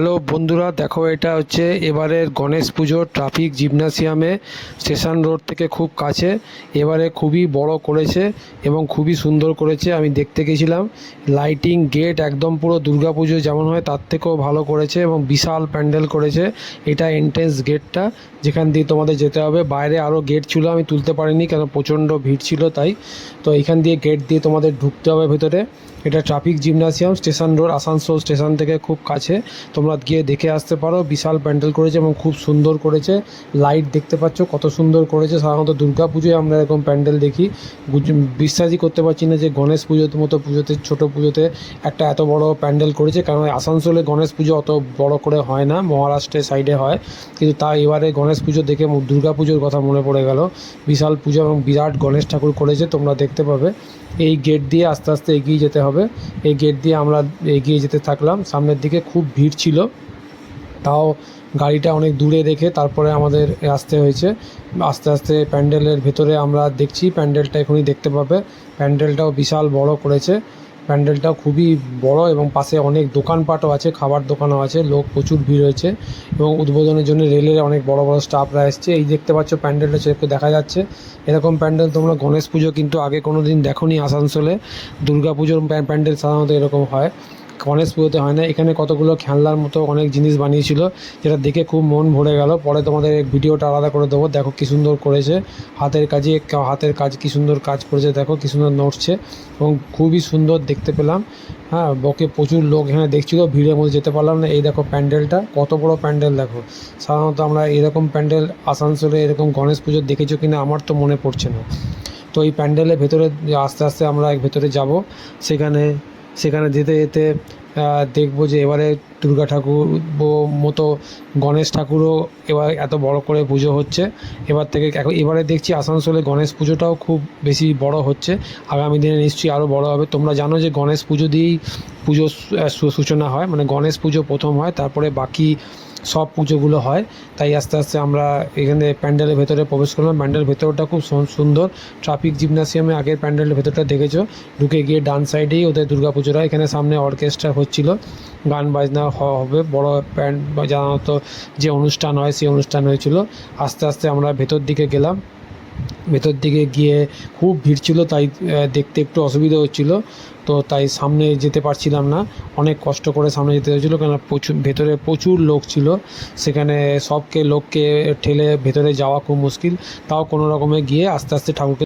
Hello বন্ধুরা, দেখো এটা হচ্ছে এবারের গণেশ পুজোর ট্রাফিক জিমনাসিয়ামে স্টেশন রোড থেকে খুব কাছে। এবারে খুবই বড় করেছে এবং খুবই সুন্দর করেছে। আমি দেখতে গেছিলাম, লাইটিং, গেট একদম পুরো দুর্গা পুজো যেমন হয় তার থেকেও ভালো করেছে এবং বিশাল প্যান্ডেল করেছে। এটা এন্ট্রেন্স গেটটা, যেখান দিয়ে তোমাদের যেতে হবে। বাইরে আরও গেট ছিল, আমি তুলতে পারিনি কেন প্রচণ্ড ভিড় ছিল তাই। তো এইখান দিয়ে গেট দিয়ে তোমাদের ঢুকতে হবে ভেতরে। এটা traffic gymnasium, station road, Asansol station থেকে খুব কাছে। তোমরা গিয়ে দেখে আসতে পারো। বিশাল প্যান্ডেল করেছে এবং খুব সুন্দর করেছে। লাইট দেখতে পাচ্ছ কত সুন্দর করেছে। সাধারণত দুর্গা পুজোয় আমরা এরকম প্যান্ডেল দেখি। বিশ্বাসই করতে পারছি না যে গণেশ পুজোর মতো পুজোতে, ছোটো পুজোতে একটা এত বড় প্যান্ডেল করেছে। কারণ আসানসোলে গণেশ পুজো অত বড় করে হয় না, মহারাষ্ট্রের সাইডে হয়। কিন্তু তা এবারে গণেশ পুজো দেখে দুর্গা পুজোর কথা মনে পড়ে গেল। বিশাল পুজো এবং বিরাট গণেশ ঠাকুর করেছে, তোমরা দেখতে পাবে। এই গেট দিয়ে আস্তে আস্তে এগিয়ে যেতে হবে। এই গেট দিয়ে আমরা এগিয়ে যেতে থাকলাম। সামনের দিকে খুব ভিড় ছিল, তাও গাড়িটা অনেক দূরে রেখে তারপরে আমাদের আসতে হয়েছে। আস্তে আস্তে প্যান্ডেলের ভেতরে আমরা দেখছি, প্যান্ডেলটা এখনই দেখতে পাবে। প্যান্ডেলটাও বিশাল বড় করেছে। প্যান্ডেলটাও খুবই বড় এবং পাশে অনেক দোকানপাটও আছে, খাবার দোকানও আছে। লোক প্রচুর ভিড় হয়েছে এবং উদ্বোধনের জন্য রেলের অনেক বড় বড় স্টাফরা এসছে। এই দেখতে পাচ্ছ প্যান্ডেলটা সেরকম দেখা যাচ্ছে। এরকম প্যান্ডেল তোমরা গণেশ পুজো কিন্তু আগে কোনো দিন দেখোনি আসানসোলে। দুর্গা পুজোর প্যান্ডেল সাধারণত এরকম হয়, গণেশ পুজোতে হয় না। এখানে কতগুলো খেলনার মতো অনেক জিনিস বানিয়েছিল, যেটা দেখে খুব মন ভরে গেল। পরে তোমাদের ভিডিওটা আলাদা করে দেবো। দেখো কী সুন্দর করেছে, হাতের কাজ কী সুন্দর কাজ করেছে, দেখো কী সুন্দর নড়ছে এবং খুবই সুন্দর দেখতে পেলাম। হ্যাঁ, প্রচুর লোক এখানে দেখছিল, ভিড়ের মধ্যে যেতে পারলাম না। এই দেখো প্যান্ডেলটা, কত বড় প্যান্ডেল দেখো। সাধারণত আমরা এরকম প্যান্ডেল আসানসোলে এরকম গণেশ পুজো দেখেছো কিনা আমার তো মনে পড়ছে না। তো এই প্যান্ডেলের ভেতরে আস্তে আস্তে আমরা ভেতরে যাব। সেখানে যেতে যেতে দেখবো যে এবারে দুর্গা ঠাকুর মতো গণেশ ঠাকুরও এবার এত বড় করে পুজো হচ্ছে। এবারে দেখছি আসানসোলে গণেশ পুজোটাও খুব বেশি বড় হচ্ছে। আগামী দিনে নিশ্চয়ই আরও বড় হবে। তোমরা জানো যে গণেশ পুজো দিয়েই পুজোর সূচনা হয়, মানে গণেশ পুজো প্রথম হয়, তারপরে বাকি সব পুজোগুলো হয়। তাই আস্তে আস্তে আমরা এখানে প্যান্ডেলের ভেতরে প্রবেশ করলাম। প্যান্ডেলের ভেতরটা খুব সুন্দর। ট্রাফিক জিমনাসিয়ামে আগের প্যান্ডেলের ভেতরটা দেখেছো। ঢুকে গিয়ে ডান সাইডেই ওদের দুর্গা পুজোটা। এখানে সামনে অর্কেস্ট্রা হচ্ছিল, গান বাজনা হবে। বড় জানাত যে অনুষ্ঠান হয় সেই অনুষ্ঠান হয়েছিল। আস্তে আস্তে আমরা ভেতর দিকে গেলাম। ভেতর দিকে গিয়ে খুব ভিড় ছিল, তাই দেখতে একটু অসুবিধা হচ্ছিলো। তো তাই সামনে যেতে পারছিলাম না, অনেক কষ্ট করে সামনে যেতে হয়েছিলো, কেন ভেতরে প্রচুর লোক ছিল। সেখানে লোককে ঠেলে ভেতরে যাওয়া খুব মুশকিল। তাও কোনো রকমে গিয়ে আস্তে আস্তে ঠাকুরকে